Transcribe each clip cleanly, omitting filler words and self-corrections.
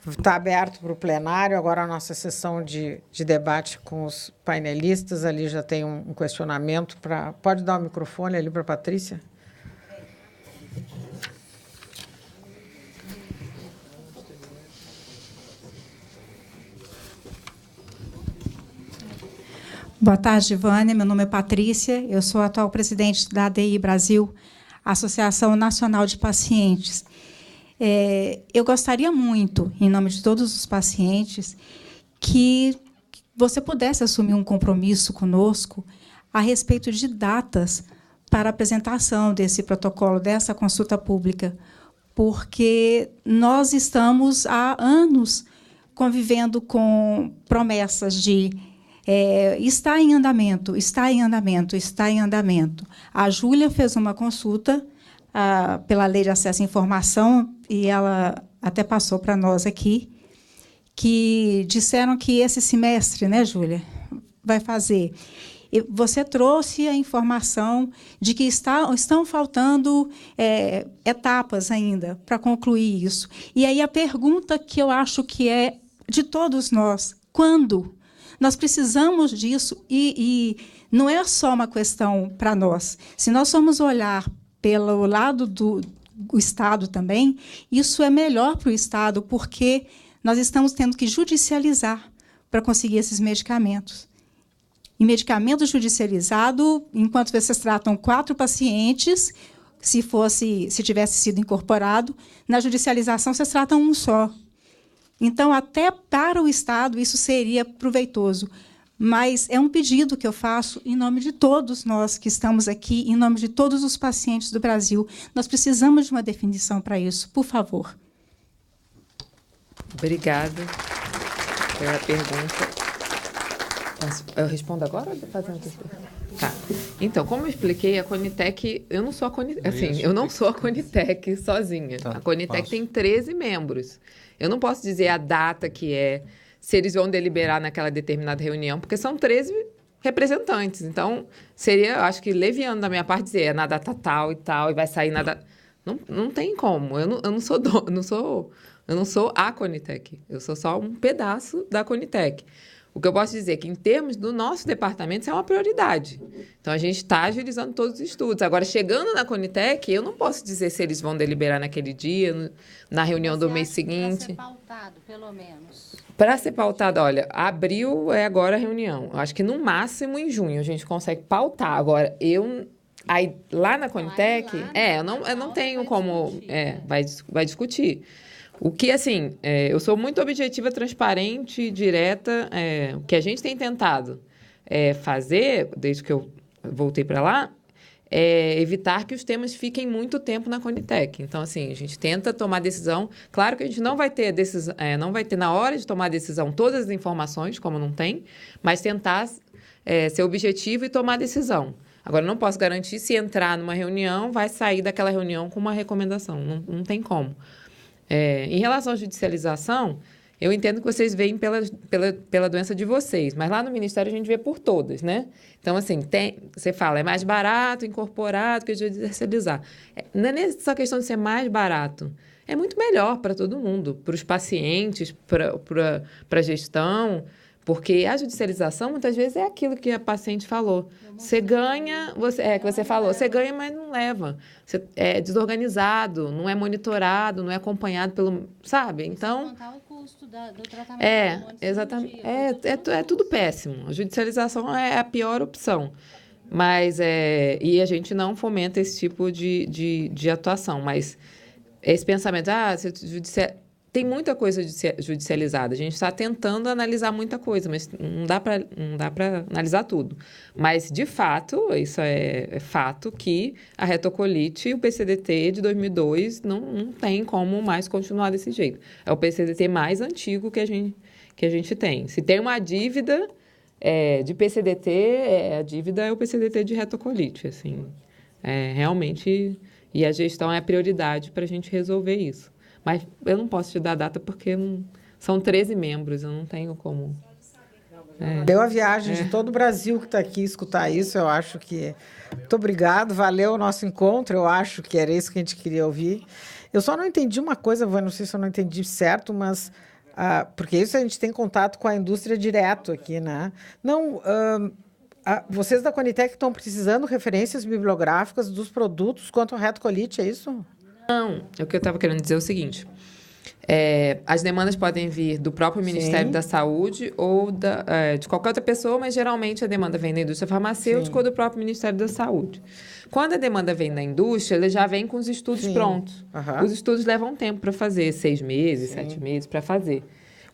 Está aberto para o plenário. Agora a nossa sessão de debate com os painelistas. Ali já tem um questionamento. Pode dar o microfone ali para a Patrícia? Boa tarde, Vânia. Meu nome é Patrícia. Eu sou a atual presidente da ADI Brasil, Associação Nacional de Pacientes. Eu gostaria muito, em nome de todos os pacientes, que você pudesse assumir um compromisso conosco a respeito de datas para a apresentação desse protocolo, dessa consulta pública, porque nós estamos há anos convivendo com promessas de está em andamento, está em andamento, está em andamento. A Júlia fez uma consulta pela Lei de Acesso à Informação, e ela até passou para nós aqui, que disseram que esse semestre, né, Júlia, vai fazer. E você trouxe a informação de que estão faltando etapas ainda para concluir isso. E aí a pergunta que eu acho que é de todos nós: quando? Nós precisamos disso, e não é só uma questão para nós. Se nós formos olhar pelo lado do Estado também, isso é melhor para o Estado, porque nós estamos tendo que judicializar para conseguir esses medicamentos. E medicamento judicializado, enquanto vocês tratam 4 pacientes, se tivesse sido incorporado, na judicialização vocês tratam um só. Então, até para o Estado, isso seria proveitoso. Mas é um pedido que eu faço em nome de todos nós que estamos aqui, em nome de todos os pacientes do Brasil. Nós precisamos de uma definição para isso, por favor. Obrigada pela pergunta. Eu respondo agora ou fazendo isso? Tá. Então, como eu expliquei, a Conitec, eu não sou a Conitec, assim, eu não sou a Conitec sozinha. Tá, a Conitec tem 13 membros. Eu não posso dizer a data que é, se eles vão deliberar naquela determinada reunião, porque são 13 representantes. Então, seria, acho que leviano da minha parte dizer, na data tal e tal, e vai sair na data... Não tem como. Eu não sou a Conitec. Eu sou só um pedaço da Conitec. O que eu posso dizer é que, em termos do nosso departamento, isso é uma prioridade. Então, a gente está agilizando todos os estudos. Agora, chegando na Conitec, eu não posso dizer se eles vão deliberar naquele dia, na reunião do mês seguinte. Para ser pautado, pelo menos. Para ser pautado, olha, abril é agora a reunião. Eu acho que, no máximo, em junho, a gente consegue pautar. Agora, aí, lá na Conitec, eu não tenho como... vai discutir. O que, assim, eu sou muito objetiva, transparente, direta. O que a gente tem tentado fazer, desde que eu voltei para lá, é evitar que os temas fiquem muito tempo na Conitec. Então, assim, a gente tenta tomar decisão. Claro que a gente não vai ter não vai ter, na hora de tomar a decisão, todas as informações, como não tem, mas tentar ser objetivo e tomar decisão. Agora, não posso garantir se entrar numa reunião, vai sair daquela reunião com uma recomendação. Não tem como. Em relação à judicialização, eu entendo que vocês veem pela doença de vocês, mas lá no Ministério a gente vê por todas, né? Então, assim, você fala, é mais barato incorporado que judicializar. Não é nem só questão de ser mais barato, é muito melhor para todo mundo, para os pacientes, para a gestão, porque a judicialização, muitas vezes, é aquilo que a paciente falou. Você ganha, você ganha, mas não leva. Você é desorganizado, não é monitorado, não é acompanhado pelo... Sabe? Então... Sem contar o custo do tratamento. Exatamente. É tudo péssimo. A judicialização é a pior opção. Mas, e a gente não fomenta esse tipo de atuação. Mas esse pensamento, tem muita coisa judicializada. A gente está tentando analisar muita coisa, mas não dá para analisar tudo. Mas, de fato, isso é fato que a retocolite e o PCDT de 2002 não tem como mais continuar desse jeito. É o PCDT mais antigo que a gente tem. Se tem uma dívida de PCDT, a dívida é o PCDT de retocolite. Assim, realmente, e a gestão é a prioridade para a gente resolver isso. Mas eu não posso te dar a data porque são 13 membros, eu não tenho como... Deu a viagem de todo o Brasil que está aqui escutar isso, eu acho que... Muito obrigado, valeu o nosso encontro, eu acho que era isso que a gente queria ouvir. Eu só não entendi uma coisa, Vânia, não sei se eu não entendi certo, mas... porque isso a gente tem contato com a indústria direto aqui, né? Não... vocês da Conitec estão precisando de referências bibliográficas dos produtos quanto ao retocolite, é isso? Não, o que eu estava querendo dizer é o seguinte... as demandas podem vir do próprio Ministério da Saúde ou de qualquer outra pessoa, mas geralmente a demanda vem da indústria farmacêutica ou do próprio Ministério da Saúde. Quando a demanda vem da indústria, ele já vem com os estudos prontos. Os estudos levam tempo para fazer, 6 meses, 7 meses para fazer.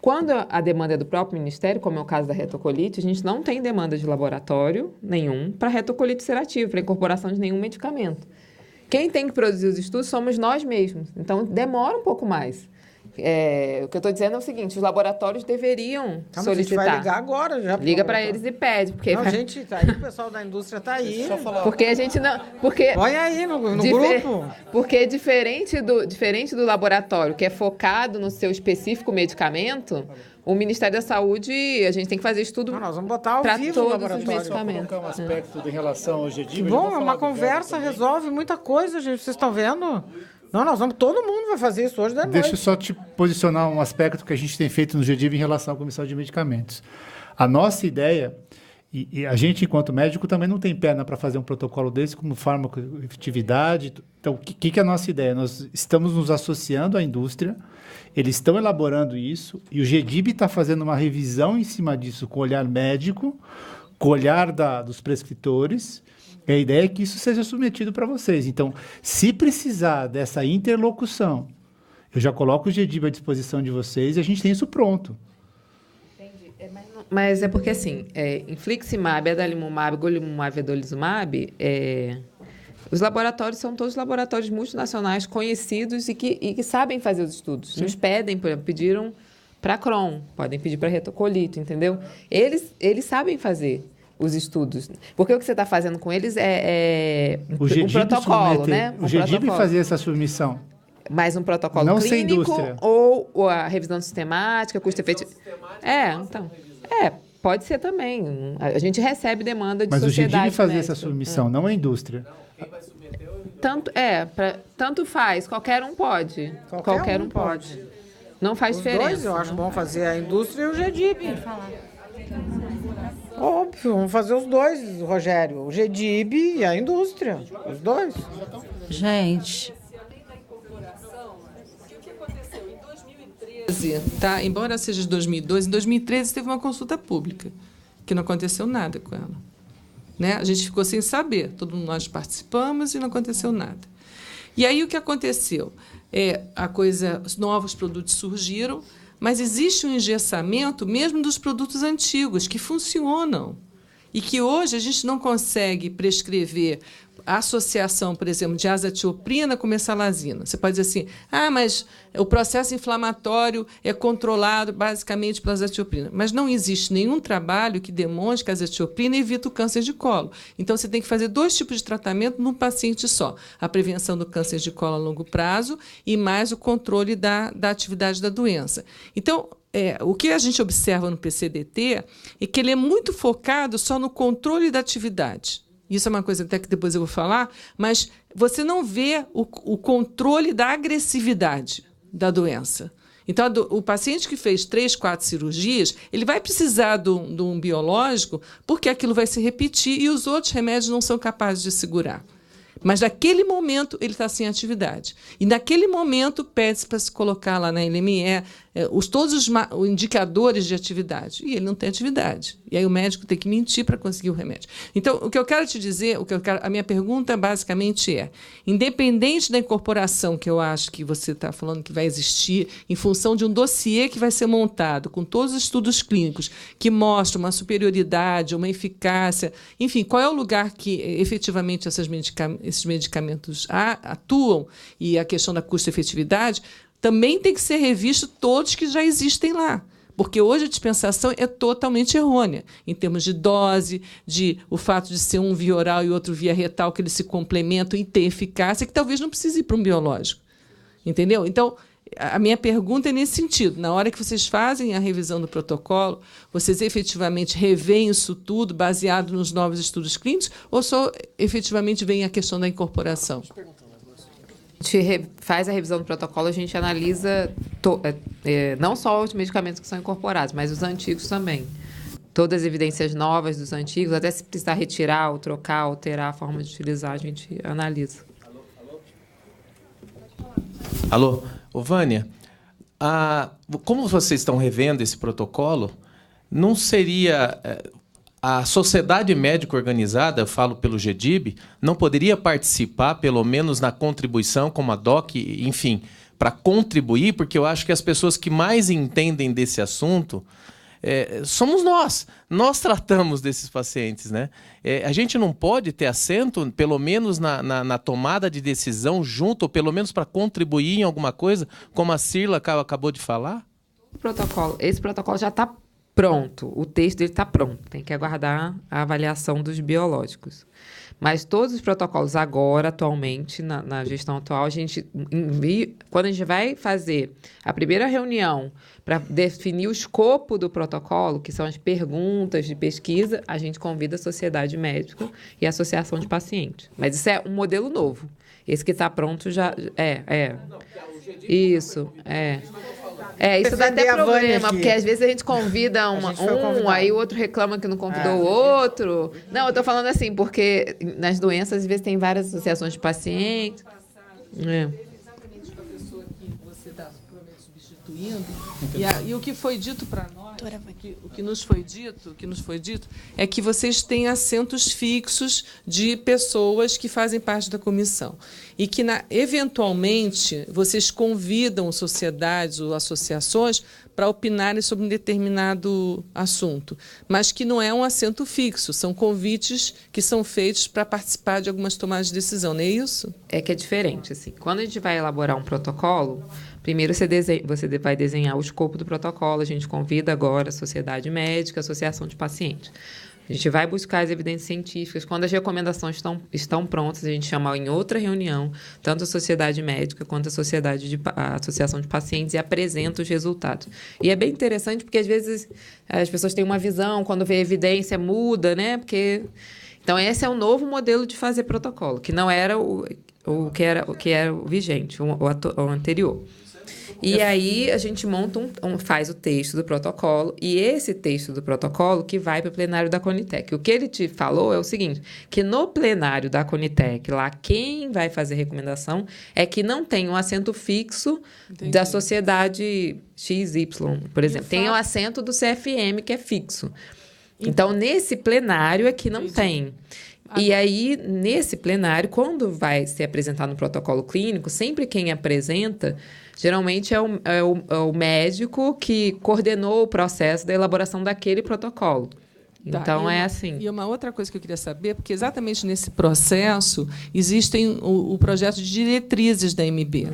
Quando a demanda é do próprio Ministério, como é o caso da retocolite, a gente não tem demanda de laboratório nenhum para retocolite ulcerativa, para incorporação de nenhum medicamento. Quem tem que produzir os estudos somos nós mesmos. Então, demora um pouco mais. O que eu estou dizendo é o seguinte, os laboratórios deveriam solicitar. A gente vai ligar agora já. Liga para eles e pede. Porque não, gente, tá aí, o pessoal da indústria está aí. Porque a gente não... Põe aí no grupo. Porque diferente do laboratório, que é focado no seu específico medicamento, o Ministério da Saúde, a gente tem que fazer estudo nós vamos botar para todos os medicamentos. Colocar um aspecto em relação ao GDIB. Bom, é uma conversa, resolve muita coisa, gente. Vocês estão vendo? Não, todo mundo vai fazer isso hoje da noite. Deixa eu só te posicionar um aspecto que a gente tem feito no GDIB em relação à Comissão de Medicamentos. A nossa ideia, e a gente, enquanto médico, também não tem perna para fazer um protocolo desse, como farmacoefetividade. Então, o que é a nossa ideia? Nós estamos nos associando à indústria, eles estão elaborando isso, e o GDIB está fazendo uma revisão em cima disso com o olhar médico, com o olhar dos prescritores. A ideia é que isso seja submetido para vocês. Então, se precisar dessa interlocução, eu já coloco o GDIB à disposição de vocês e a gente tem isso pronto. Entendi. Mas é porque, assim, infliximab, adalimumab, golimumab, vedolizumab, os laboratórios são todos laboratórios multinacionais conhecidos e que sabem fazer os estudos. Nos pedem, por exemplo, pediram para Crohn, podem pedir para retocolite, entendeu? Eles sabem fazer os estudos. Porque o que você está fazendo com eles é um protocolo, né? O GDIB fazer essa submissão. Mais um protocolo não clínico ou a revisão sistemática, custo-efetivo. Então. Pode ser também. A gente recebe demanda de sociedade. Mas o GDIB fazer essa submissão, não a indústria. Tanto faz, qualquer um pode. Qualquer um pode. Não faz diferença. Dois, eu acho bom fazer a indústria e o GDIB. Óbvio, vamos fazer os dois, Rogério. O GDIB e a indústria. Os dois. Gente. Tá? Embora seja de 2012, em 2013 teve uma consulta pública, que não aconteceu nada com ela. Né? A gente ficou sem saber. Nós participamos e não aconteceu nada. E aí o que aconteceu? Novos produtos surgiram, mas existe um engessamento mesmo dos produtos antigos, que funcionam. E que hoje a gente não consegue prescrever a associação, por exemplo, de azatioprina com mesalazina. Você pode dizer assim, mas o processo inflamatório é controlado basicamente pela azatioprina. Mas não existe nenhum trabalho que demonstre que a azatioprina evita o câncer de colo. Então, você tem que fazer 2 tipos de tratamento num paciente só. A prevenção do câncer de colo a longo prazo e mais o controle da atividade da doença. Então, o que a gente observa no PCDT é que ele é muito focado só no controle da atividade. Isso é uma coisa até que depois eu vou falar, mas você não vê o controle da agressividade da doença. Então, o paciente que fez 3, 4 cirurgias, ele vai precisar de um biológico, porque aquilo vai se repetir e os outros remédios não são capazes de segurar. Mas, naquele momento, ele está sem atividade. E, naquele momento, pede-se para se colocar lá na LME todos os indicadores de atividade. E ele não tem atividade. E aí o médico tem que mentir para conseguir o remédio. Então, o que eu quero te dizer, a minha pergunta basicamente independente da incorporação que eu acho que você está falando que vai existir, em função de um dossiê que vai ser montado, com todos os estudos clínicos que mostram uma superioridade, uma eficácia, enfim, qual é o lugar que efetivamente esses medicamentos atuam e a questão da custo-efetividade, também tem que ser revisto todos que já existem lá. Porque hoje a dispensação é totalmente errônea, em termos de dose, de o fato de ser um via oral e outro via retal, que eles se complementam e ter eficácia, que talvez não precise ir para um biológico. Entendeu? Então, A minha pergunta é nesse sentido. Na hora que vocês fazem a revisão do protocolo, vocês efetivamente revêem isso tudo baseado nos novos estudos clínicos ou só efetivamente vem a questão da incorporação? A gente faz a revisão do protocolo, a gente analisa não só os medicamentos que são incorporados, mas os antigos também. Todas as evidências novas dos antigos, até se precisar retirar, ou trocar, alterar a forma de utilizar, a gente analisa. Alô, Vânia, como vocês estão revendo esse protocolo, não seria a sociedade médica organizada, eu falo pelo GEDIB, não poderia participar, pelo menos na contribuição, como a DOC, enfim, para contribuir, porque eu acho que as pessoas que mais entendem desse assunto somos nós. Nós tratamos desses pacientes, né? A gente não pode ter assento, pelo menos na tomada de decisão junto, ou pelo menos para contribuir em alguma coisa, como a Cirla acabou de falar? Esse protocolo já está pronto. O texto dele está pronto. Tem que aguardar a avaliação dos biológicos. Mas todos os protocolos agora, atualmente, na gestão atual, a gente envia, quando a gente vai fazer a primeira reunião para definir o escopo do protocolo, que são as perguntas de pesquisa, a gente convida a sociedade médica e a associação de pacientes. Mas isso é um modelo novo. Esse que está pronto já Isso, isso dá até problema, porque às vezes a gente convida aí o outro reclama que não convidou o outro. Não, eu estou falando assim, porque nas doenças, às vezes, tem várias associações de pacientes. Exatamente para a pessoa que você está substituindo. E o que foi dito para nós, o que nos foi dito é que vocês têm assentos fixos de pessoas que fazem parte da comissão. E que, eventualmente, vocês convidam sociedades ou associações para opinarem sobre um determinado assunto, mas que não é um assento fixo, são convites que são feitos para participar de algumas tomadas de decisão, não é isso? É que é diferente. Assim. Quando a gente vai elaborar um protocolo, primeiro você vai desenhar o escopo do protocolo, a gente convida agora a sociedade médica, a associação de pacientes. A gente vai buscar as evidências científicas. Quando as recomendações estão prontas, a gente chama em outra reunião, tanto a sociedade médica quanto a associação de pacientes e apresenta os resultados. E é bem interessante porque, às vezes, as pessoas têm uma visão, quando vê a evidência, muda, né? Então, esse é um novo modelo de fazer protocolo, que não era o que era o vigente, o anterior. E aí a gente monta faz o texto do protocolo, e esse texto do protocolo que vai para o plenário da Conitec. O que ele te falou é o seguinte, que no plenário da Conitec, lá quem vai fazer recomendação é que não tem um assento fixo da sociedade XY, por exemplo. Tem o assento do CFM, que é fixo. Então, nesse plenário é que não tem. E aí, nesse plenário, quando vai ser apresentado no protocolo clínico, sempre quem apresenta, geralmente é o médico que coordenou o processo da elaboração daquele protocolo. Então, é assim. E uma outra coisa que eu queria saber, porque exatamente nesse processo existem o projeto de diretrizes da MB.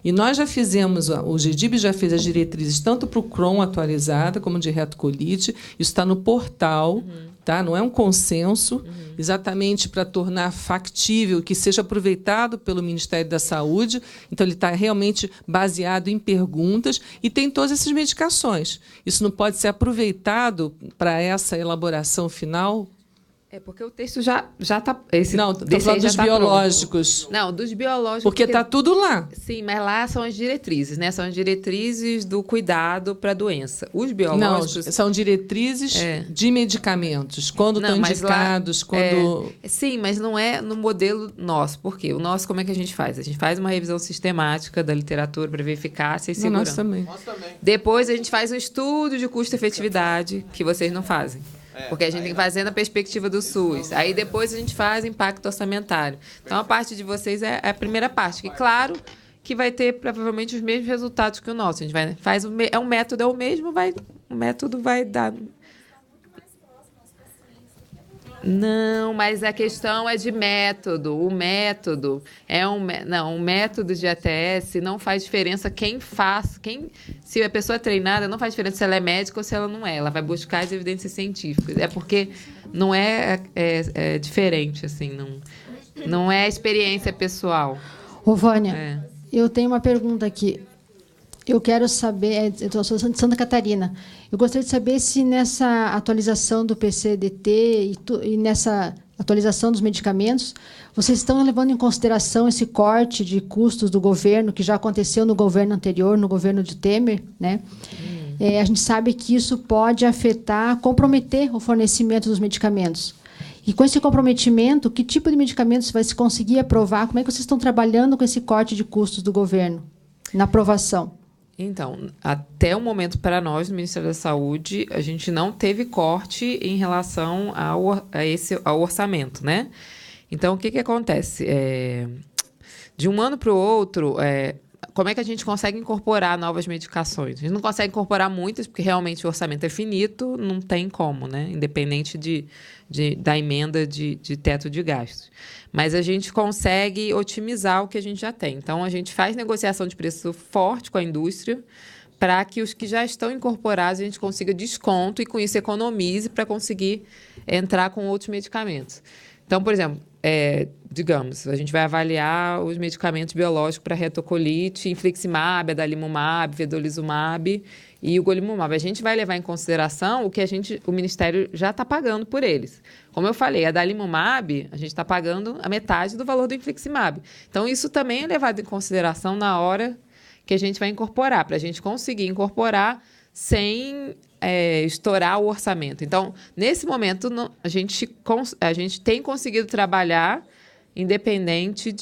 E nós já fizemos, o GEDIB já fez as diretrizes tanto para o Crohn atualizada como de retocolite. Isso está no portal, tá? Não é um consenso, exatamente para tornar factível que seja aproveitado pelo Ministério da Saúde. Então, ele está realmente baseado em perguntas e tem todas essas medicações. Isso não pode ser aproveitado para essa elaboração final? Porque o texto já está... Não, estou falando dos biológicos. Pronto. Não, dos biológicos... Porque está tudo lá. Sim, mas lá são as diretrizes, né? São as diretrizes do cuidado para a doença. Os biológicos... Não, são diretrizes de medicamentos. Quando estão indicados, quando... Sim, mas não é no modelo nosso. Por quê? O nosso, como é que a gente faz? A gente faz uma revisão sistemática da literatura para ver eficácia e segurança. Nós também. Depois, a gente faz um estudo de custo-efetividade, que vocês não fazem. Porque a gente tem que fazer na perspectiva do SUS. Aí depois a gente faz impacto orçamentário. Então, a parte de vocês é a primeira parte. Que, claro, que vai ter provavelmente os mesmos resultados que o nosso. A gente o método é o mesmo, o método vai dar... Não, mas a questão é de método. O método o método de ATS não faz diferença se a pessoa é treinada, não faz diferença se ela é médica ou se ela não é. Ela vai buscar as evidências científicas. É porque não é diferente, assim, não é experiência pessoal. Ô, Vânia, eu tenho uma pergunta aqui. Eu quero saber, eu sou de Santa Catarina, eu gostaria de saber se nessa atualização do PCDT e nessa atualização dos medicamentos, vocês estão levando em consideração esse corte de custos do governo, que já aconteceu no governo anterior, no governo de Temer, né? A gente sabe que isso pode afetar, comprometer o fornecimento dos medicamentos. E com esse comprometimento, que tipo de medicamentos vai se conseguir aprovar? Como é que vocês estão trabalhando com esse corte de custos do governo na aprovação? Então, até o momento, para nós, no Ministério da Saúde, a gente não teve corte em relação ao orçamento, né? Então, o que acontece? De um ano para o outro, como é que a gente consegue incorporar novas medicações? A gente não consegue incorporar muitas, porque realmente o orçamento é finito, não tem como, né? Independente da emenda de teto de gastos. Mas a gente consegue otimizar o que a gente já tem. Então, a gente faz negociação de preço forte com a indústria para que os que já estão incorporados a gente consiga desconto e, com isso, economize para conseguir entrar com outros medicamentos. Então, por exemplo, digamos, a gente vai avaliar os medicamentos biológicos para retocolite, infliximab, adalimumab, vedolizumab e o golimumab. A gente vai levar em consideração o que o Ministério já está pagando por eles. Como eu falei, a adalimumab, a gente está pagando a metade do valor do infliximab. Então, isso também é levado em consideração na hora que a gente vai incorporar, para a gente conseguir incorporar sem estourar o orçamento. Então, nesse momento, a gente tem conseguido trabalhar independente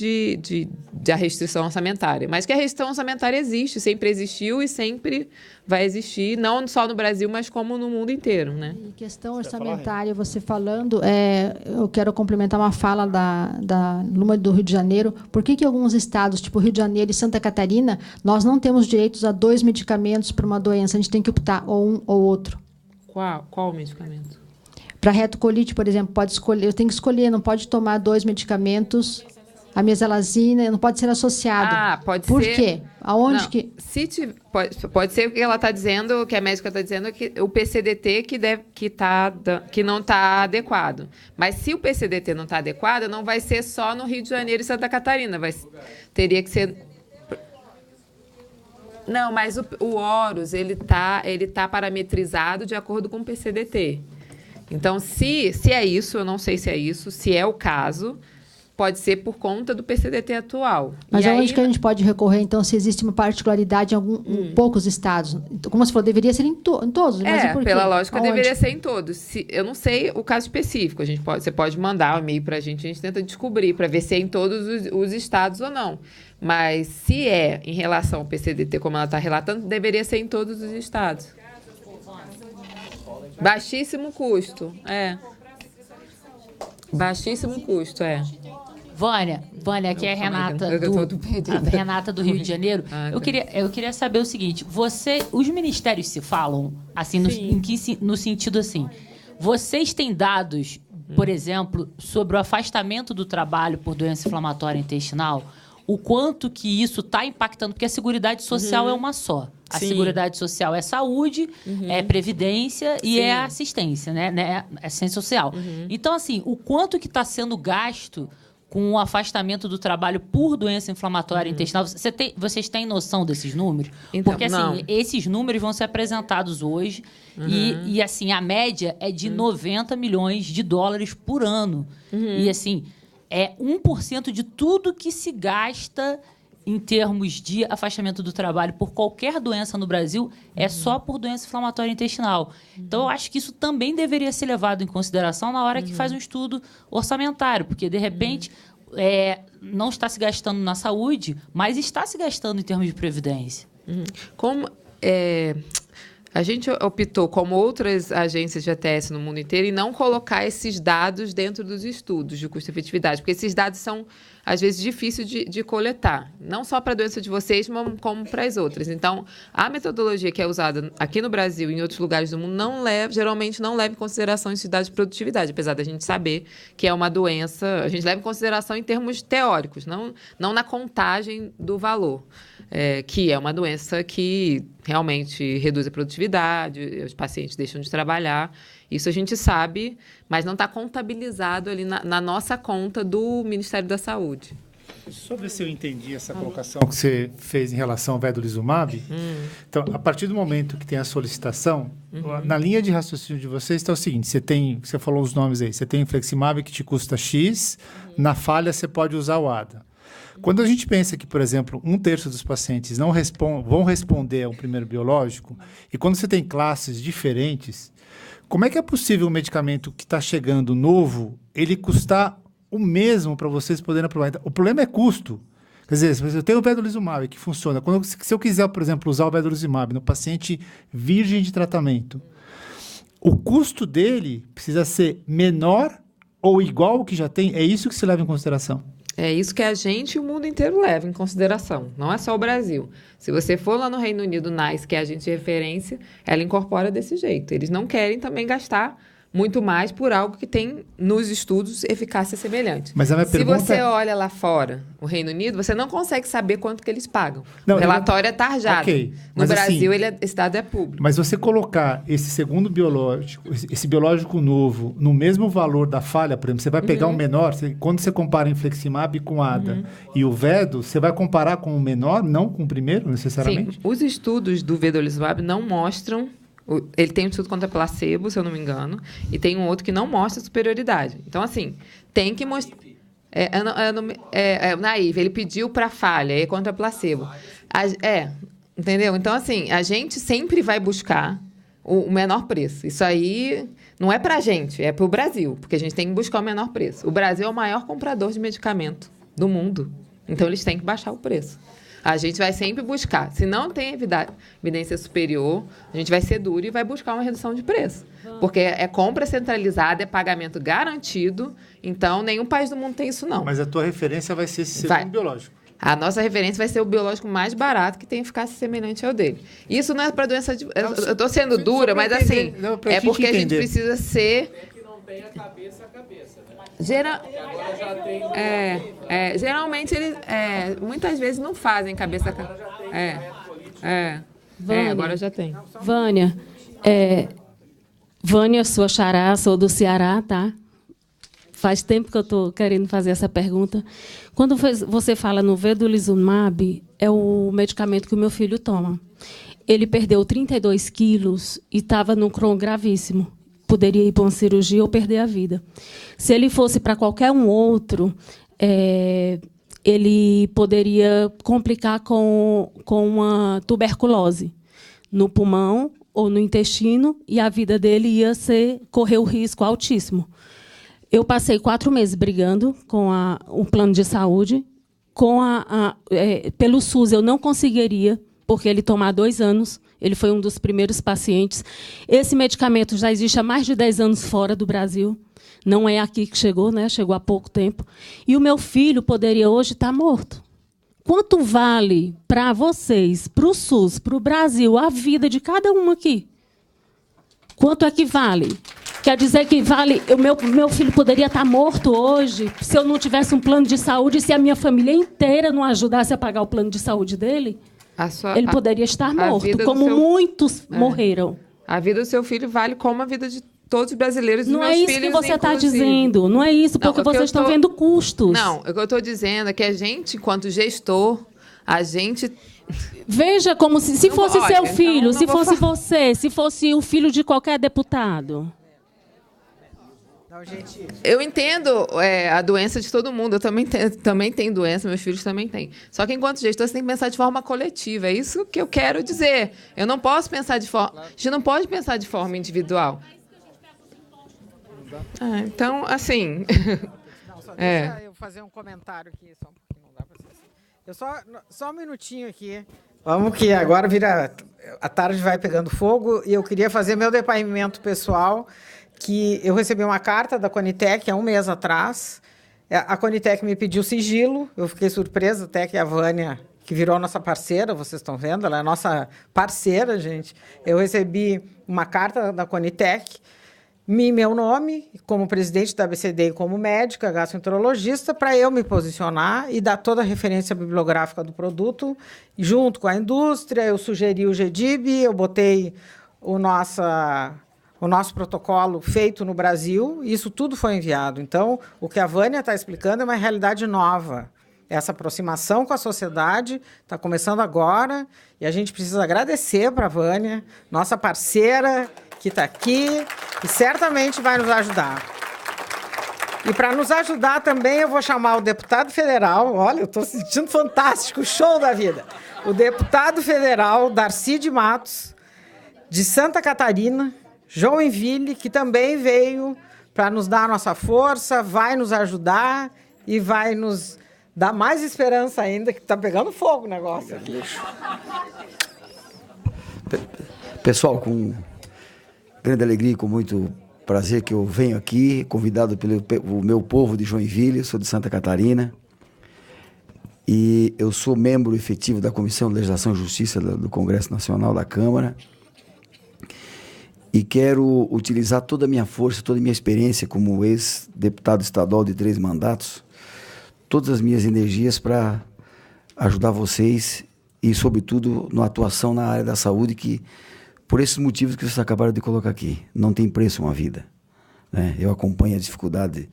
da restrição orçamentária. Mas que a restrição orçamentária existe, sempre existiu e sempre vai existir, não só no Brasil, mas como no mundo inteiro, né? Em questão orçamentária, você falando, eu quero complementar uma fala da Luma do Rio de Janeiro. Por que alguns estados, tipo Rio de Janeiro e Santa Catarina, nós não temos direitos a 2 medicamentos para uma doença? A gente tem que optar ou um ou outro. Qual medicamento? Para retocolite, por exemplo, pode escolher. Eu tenho que escolher, não pode tomar 2 medicamentos. A mesalazina não pode ser associado. Pode ser. Por quê? Aonde não, que... Pode ser o que ela está dizendo, o que a médica está dizendo, é que o PCDT que não está adequado. Mas se o PCDT não está adequado, não vai ser só no Rio de Janeiro e Santa Catarina. Teria que ser... Não, mas o Horus, ele tá parametrizado de acordo com o PCDT. Então, se é isso, eu não sei se é isso, se é o caso, pode ser por conta do PCDT atual. Mas aonde que a gente pode recorrer, então, se existe uma particularidade em poucos estados? Como você falou, deveria ser em todos. Mas e por quê? Pela lógica, aonde? Deveria ser em todos. Eu não sei o caso específico. Você pode mandar um e-mail para a gente tenta descobrir, para ver se é em todos os estados ou não. Mas se é em relação ao PCDT, como ela está relatando, deveria ser em todos os estados. Baixíssimo custo, Baixíssimo custo, Vânia, aqui é a Renata do Rio de Janeiro. Eu queria saber o seguinte: os ministérios se falam assim no sentido assim. Vocês têm dados, por exemplo, sobre o afastamento do trabalho por doença inflamatória intestinal? O quanto que isso está impactando? Porque a Seguridade Social é uma só. A Seguridade Social é saúde, é previdência e é assistência, né? É assistência social. Então, assim, o quanto que está sendo gasto com o afastamento do trabalho por doença inflamatória intestinal? Vocês têm noção desses números? Então, porque, assim, esses números vão ser apresentados hoje e, assim, a média é de 90 milhões de dólares por ano. E, assim, é 1% de tudo que se gasta em termos de afastamento do trabalho por qualquer doença no Brasil, é só por doença inflamatória intestinal. Então, eu acho que isso também deveria ser levado em consideração na hora que faz um estudo orçamentário, porque, de repente, não está se gastando na saúde, mas está se gastando em termos de previdência. A gente optou, como outras agências de ATS no mundo inteiro, em não colocar esses dados dentro dos estudos de custo-efetividade, porque esses dados são, às vezes, difíceis de coletar, não só para a doença de vocês, mas como para as outras. Então, a metodologia que é usada aqui no Brasil e em outros lugares do mundo geralmente não leva em consideração esses dados de produtividade, apesar da gente saber que é uma doença, a gente leva em consideração em termos teóricos, não na contagem do valor. Que é uma doença que realmente reduz a produtividade, os pacientes deixam de trabalhar. Isso a gente sabe, mas não está contabilizado ali na nossa conta do Ministério da Saúde. Só ver se eu entendi essa colocação que você fez em relação ao vedolizumab. Então, a partir do momento que tem a solicitação, na linha de raciocínio de vocês está o seguinte, você falou os nomes aí, você tem infliximab que te custa X, na falha você pode usar o ADA. Quando a gente pensa que, por exemplo, 1/3 dos pacientes não vão responder a um primeiro biológico, e quando você tem classes diferentes, como é que é possível um medicamento que está chegando novo, ele custar o mesmo para vocês poderem aprovar? Então, o problema é custo. Quer dizer, se eu tenho o vedolizumab que funciona, se eu quiser, por exemplo, usar o vedolizumab no paciente virgem de tratamento, o custo dele precisa ser menor ou igual ao que já tem? É isso que se leva em consideração? É isso que a gente e o mundo inteiro leva em consideração. Não é só o Brasil. Se você for lá no Reino Unido, NICE, que é a agente de referência, ela incorpora desse jeito. Eles não querem também gastar muito mais por algo que tem, nos estudos, eficácia semelhante. Mas a minha pergunta... Se você olha lá fora, o Reino Unido, você não consegue saber quanto que eles pagam. Não, o relatório é tarjado. Okay, no Brasil, assim, esse dado é público. Mas você colocar esse segundo biológico, esse biológico novo, no mesmo valor da falha, por exemplo, você vai pegar um menor, quando você compara infliximab com ADA e o vedo, você vai comparar com o menor, não com o primeiro, necessariamente? Sim, os estudos do vedolizumab não mostram. Ele tem um estudo contra placebo, se eu não me engano, e tem um outro que não mostra superioridade. Então, assim, tem que mostrar... o naive, ele pediu para falha, é contra placebo. Entendeu? Então, assim, a gente sempre vai buscar o menor preço. Isso aí não é para a gente, é para o Brasil, porque a gente tem que buscar o menor preço. O Brasil é o maior comprador de medicamento do mundo, então eles têm que baixar o preço. A gente vai sempre buscar. Se não tem evidência superior, a gente vai ser duro e vai buscar uma redução de preço. Porque é compra centralizada, é pagamento garantido. Então, nenhum país do mundo tem isso, não. Mas a tua referência vai ser esse segundo biológico. A nossa referência vai ser o biológico mais barato que tem eficácia semelhante ao dele. Isso não é para doença de... Eu estou sendo dura, mas assim... É porque a gente precisa ser... É que não tem a cabeça a cabeça, né? Geralmente, eles muitas vezes não fazem cabeça... Agora já tem. Vânia, Vânia, sua xará, sou do Ceará, tá? Faz tempo que eu estou querendo fazer essa pergunta. Quando você fala no vedolizumab, é o medicamento que o meu filho toma. Ele perdeu 32 quilos e estava num Crohn gravíssimo. Poderia ir para uma cirurgia ou perder a vida. Se ele fosse para qualquer um outro, ele poderia complicar com uma tuberculose no pulmão ou no intestino, e a vida dele ia correr o risco altíssimo. Eu passei 4 meses brigando com o plano de saúde. Pelo SUS, eu não conseguiria, porque ele toma há 2 anos. Ele foi um dos primeiros pacientes. Esse medicamento já existe há mais de 10 anos fora do Brasil. Não é aqui que chegou, né? Chegou há pouco tempo. E o meu filho poderia hoje estar morto. Quanto vale para vocês, para o SUS, para o Brasil, a vida de cada um aqui? Quanto é que vale? Quer dizer que vale... O meu filho poderia estar morto hoje se eu não tivesse um plano de saúde, se a minha família inteira não ajudasse a pagar o plano de saúde dele? Ele poderia estar morto, como muitos morreram. A vida do seu filho vale como a vida de todos os brasileiros e dos meus filhos, filhos, não é isso que você está dizendo. Não é isso, porque vocês estão vendo custos. Não, o que eu estou dizendo é que a gente, enquanto gestor, a gente... Veja como se fosse seu filho, se fosse você, se fosse o filho de qualquer deputado. Eu entendo a doença de todo mundo. Eu também tenho doença, meus filhos também têm. Só que, enquanto gestor, você tem que pensar de forma coletiva. É isso que eu quero dizer. Eu não posso pensar de forma... A gente não pode pensar de forma individual. Então, assim... Deixa eu fazer um comentário aqui. Só um pouquinho, não dá para ser assim. Só um minutinho aqui. Vamos que agora a tarde vai pegando fogo. E eu queria fazer meu depoimento pessoal, que eu recebi uma carta da Conitec há 1 mês atrás. A Conitec me pediu sigilo. Eu fiquei surpresa até que a Vânia, que virou nossa parceira, vocês estão vendo, ela é nossa parceira, gente. Eu recebi uma carta da Conitec, meu nome, como presidente da ABCD e como médica, gastroenterologista, para eu me posicionar e dar toda a referência bibliográfica do produto, junto com a indústria. Eu sugeri o GDIB, eu botei o nosso protocolo feito no Brasil, e isso tudo foi enviado. Então, o que a Vânia está explicando é uma realidade nova. essa aproximação com a sociedade, está começando agora, e a gente precisa agradecer para a Vânia, nossa parceira, que está aqui, e certamente vai nos ajudar. E para nos ajudar também, eu vou chamar o deputado federal, olha, eu estou sentindo fantástico, show da vida, o deputado federal Darcy de Matos, de Santa Catarina, Joinville, que também veio para nos dar a nossa força, vai nos ajudar e vai nos dar mais esperança ainda, que está pegando fogo o negócio aqui. Pessoal, com grande alegria e com muito prazer que eu venho aqui, convidado pelo meu povo de Joinville, eu sou de Santa Catarina, e eu sou membro efetivo da Comissão de Legislação e Justiça do Congresso Nacional da Câmara, e quero utilizar toda a minha força, toda a minha experiência como ex-deputado estadual de 3 mandatos, todas as minhas energias para ajudar vocês e, sobretudo, na atuação na área da saúde, que, por esses motivos que vocês acabaram de colocar aqui, não tem preço uma vida, né? Eu acompanho a dificuldade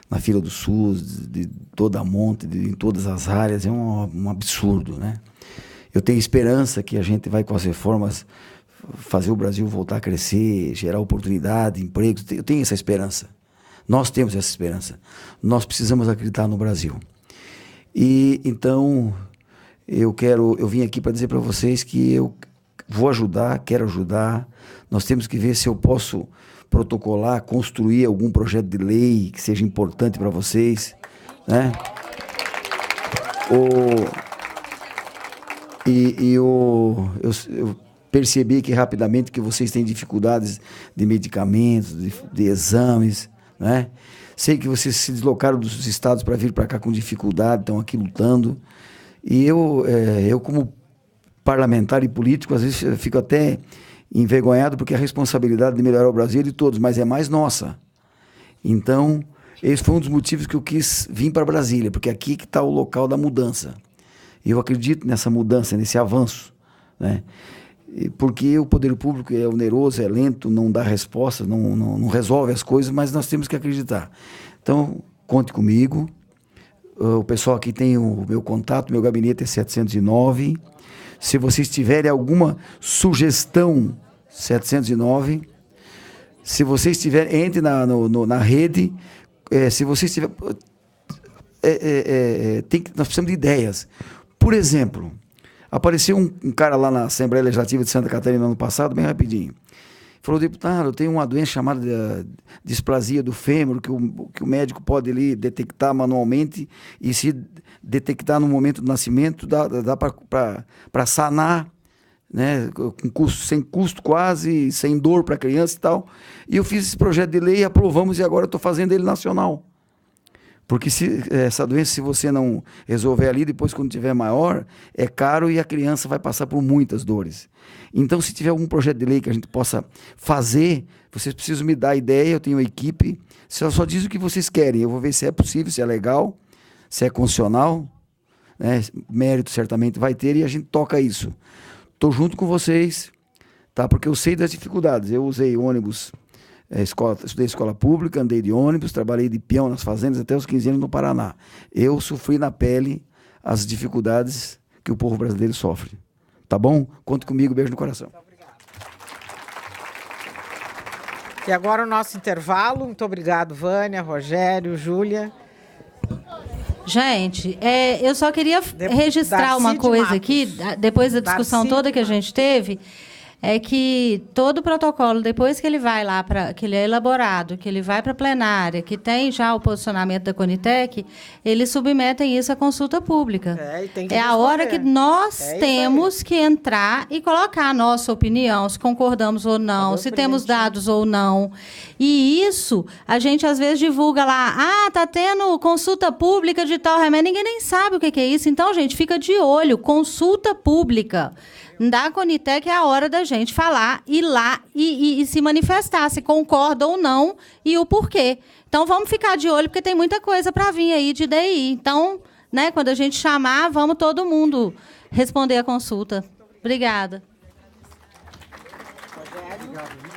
na fila do SUS, de toda a monte, em todas as áreas, é um absurdo, né? Eu tenho esperança que a gente vai, com as reformas, fazer o Brasil voltar a crescer, gerar oportunidade, empregos. Eu tenho essa esperança. Nós temos essa esperança. Nós precisamos acreditar no Brasil. E então eu vim aqui para dizer para vocês que eu vou ajudar, quero ajudar. Nós temos que ver se eu posso protocolar, construir algum projeto de lei que seja importante para vocês, né? Eu percebi que rapidamente que vocês têm dificuldades de medicamentos, de exames, né? Sei que vocês se deslocaram dos estados para vir para cá com dificuldade, estão aqui lutando. E eu como parlamentar e político, às vezes eu fico até envergonhado, porque a responsabilidade de melhorar o Brasil é de todos, mas é mais nossa. Então, esse foi um dos motivos que eu quis vir para Brasília, porque aqui que está o local da mudança. E eu acredito nessa mudança, nesse avanço, né? Porque o poder público é oneroso, é lento, não dá resposta, não resolve as coisas, mas nós temos que acreditar. Então, conte comigo. O pessoal aqui tem o meu contato, meu gabinete é 709. Se vocês tiverem alguma sugestão, 709. Se vocês tiverem, entre na rede. Se vocês tiverem... nós precisamos de ideias. Por exemplo... Apareceu um cara lá na Assembleia Legislativa de Santa Catarina no ano passado, bem rapidinho. Falou: deputado, eu tenho uma doença chamada displasia do fêmur, que o médico pode ali detectar manualmente, e se detectar no momento do nascimento, dá para sanar, né, sem custo quase, sem dor para a criança e tal. E eu fiz esse projeto de lei, aprovamos, e agora eu estou fazendo ele nacional. Porque essa doença, se você não resolver ali, depois quando tiver maior, é caro e a criança vai passar por muitas dores. Então, se tiver algum projeto de lei que a gente possa fazer, vocês precisam me dar a ideia, eu tenho uma equipe, só diz o que vocês querem, eu vou ver se é possível, se é legal, se é constitucional, né? Mérito certamente vai ter, e a gente toca isso. Estou junto com vocês, tá? Porque eu sei das dificuldades, eu usei ônibus... estudei escola pública, andei de ônibus, trabalhei de peão nas fazendas até os 15 anos no Paraná. Eu sofri na pele as dificuldades que o povo brasileiro sofre. Tá bom? Conte comigo, beijo no coração. Muito obrigado. E agora o nosso intervalo. Muito obrigado, Vânia, Rogério, Júlia. Gente, eu só queria registrar uma coisa aqui, depois da discussão toda que a gente teve, é que todo o protocolo, depois que ele vai lá, que ele é elaborado, que ele vai para a plenária, que tem já o posicionamento da Conitec, eles submetem isso à consulta pública. É a hora que nós temos que entrar e colocar a nossa opinião, se concordamos ou não, se temos dados ou não. E isso, a gente às vezes divulga lá, está tendo consulta pública de tal remédio, ninguém nem sabe o que é isso. Então, gente, fica de olho, consulta pública da Conitec, é a hora da gente falar, ir lá e se manifestar, se concorda ou não e o porquê. Então, vamos ficar de olho, porque tem muita coisa para vir aí de DI. Então, né, quando a gente chamar, vamos todo mundo responder a consulta. Obrigada. Obrigado.